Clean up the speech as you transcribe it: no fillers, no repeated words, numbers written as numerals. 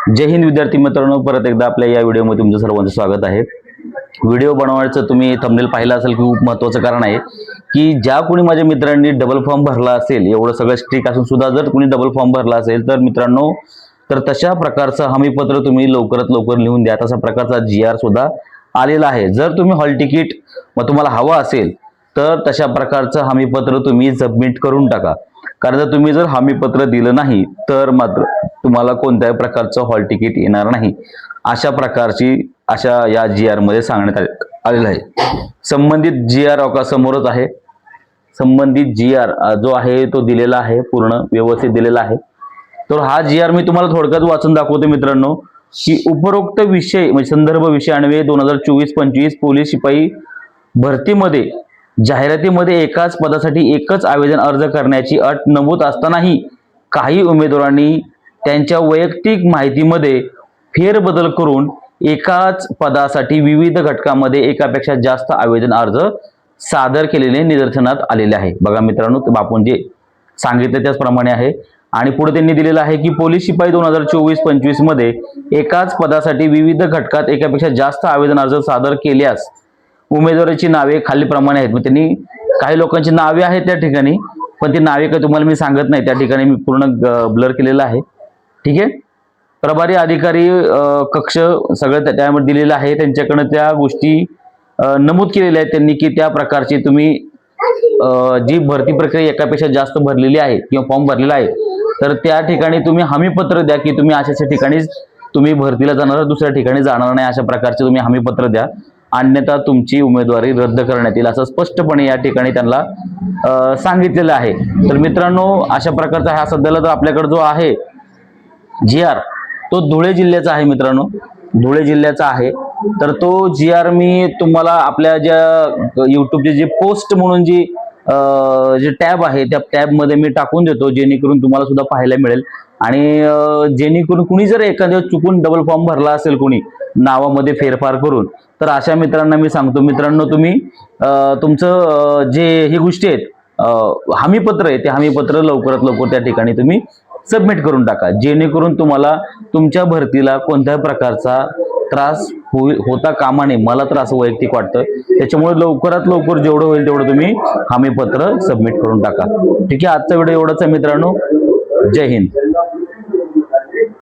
जय हिंद विद्यार्थी मित्रांनो, परत एकदा आपल्या या व्हिडिओमध्ये तुमचं सर्वांचं स्वागत आहे। व्हिडिओ बनवण्याचं तुम्ही थंबनेल पाहिला असेल की खूप महत्त्वाचं कारण आहे की ज्या कोणी माझ्या मित्रांनी डबल फॉर्म भरला असेल, एवढं सगळं स्ट्रिक्ट असून सुद्धा जर कोणी डबल फॉर्म भरला असेल तर मित्रांनो, तर तशा प्रकारचं हमीपत्र तुम्ही लवकरात लवकर लिहून द्या। तसा प्रकारचा GR सुद्धा आलेला आहे। जर तुम्ही हॉल तिकीट मग तुम्हाला हवं असेल तर तशा प्रकारचं हमीपत्र तुम्ही सबमिट करून टाका। कारण जर तुम्ही हमीपत्र दिलं नाही तर मात्र तुम्हाला कोणत्याही प्रकारचं हॉल तिकीट येणार नाही, अशा या GR मध्ये सांगण्यात आलेलं आहे। संबंधित GR समोरच आहे। संबंधित GR जो आहे तो दिलेला आहे, पूर्ण व्यवस्थित दिलेला आहे। तर हा GR मी तुम्हाला थोडक्यात वाचून दाखवतो मित्रांनो की उपरोक्त विषय म्हणजे संदर्भ विषय अन्वये 2024-25 पोलीस शिपाई भरतीमध्ये जाहिरातीमध्ये एकाच पदासाठी एकच आवेदन अर्ज करण्याची अट नमूद असतानाही काही उमेदवारांनी त्यांच्या वैयक्तिक माहितीमध्ये फेरबदल करून एकाच पदासाठी विविध घटकांमध्ये एकापेक्षा जास्त आवेदन अर्ज सादर केलेले निदर्शनात आलेले आहे। बघा मित्रांनो, आपण जे सांगितले त्याचप्रमाणे आहे। आणि पुढे त्यांनी दिलेलं आहे की पोलीस शिपाई 2024-25 मध्ये एकाच पदासाठी विविध घटकात एकापेक्षा जास्त आवेदन अर्ज सादर केल्यास उमेदवाराची नावे खालीलप्रमाणे आहेत। त्यांनी काही लोकांची नावे आहेत त्या ठिकाणी, पण ती नावे काही तुम्हाला मी सांगत नाही, त्या ठिकाणी मी पूर्ण ब्लर केलेलं आहे। ठीक आहे। प्रभारी अधिकारी कक्ष सगळं त्यामध्ये दिलेलं आहे, त्यांच्याकडे त्या गोष्टी नमूद केलेल्या आहेत त्यांनी की त्या प्रकारची तुम्ही जी भरती प्रक्रिया एकापेक्षा जास्त भरलेली आहे किंवा फॉर्म भरलेला आहे तर त्या ठिकाणी तुम्ही हमीपत्र द्या की तुम्ही अशा ठिकाणी तुम्ही भरतीला जाणार, दुसऱ्या ठिकाणी जाणार नाही, अशा प्रकारचे तुम्ही हमीपत्र द्या, अन्यथा तुमची उमेदवारी रद्द करण्यात येईल, असं स्पष्टपणे या ठिकाणी त्यांना सांगितलेलं आहे। तर मित्रांनो, अशा प्रकारचा हा सध्याला तर आपल्याकडे जो आहे GR तो धुळे जिल्ह्याचा आहे मित्रांनो, धुळे जिल्ह्याचा आहे। तर तो GR मी तुम्हाला आपल्या ज्या यूट्यूबचे जे पोस्ट म्हणून जे टॅब आहे त्या टॅब मध्ये मी टाकून देतो, जेणेकरून तुम्हाला सुद्धा पाहायला मिळेल। आणि जेणेकरून कुणी जर एखाद्या चुकून डबल फॉर्म भरला असेल कोणी नावामध्ये फेरफार करून, तर अशा मित्रांना मी सांगतो मित्रांनो, तुम्ही तुमचं जे ही गोष्टी आहेत हमीपत्र आहे ते हमीपत्र लवकरात लवकर त्या ठिकाणी तुम्ही सबमिट करून टाका, जेणेकरून तुम्हाला तुमच्या भरतीला कोणत्याही प्रकारचा त्रास होता कामा नये। मला तर असं वैयक्तिक वाटतं, त्याच्यामुळे लवकरात लवकर जेवढं होईल तेवढं तुम्ही हमीपत्र सबमिट करून टाका। ठीक आहे। आजचा व्हिडिओ एवढाच आहे मित्रांनो। जय हिंद।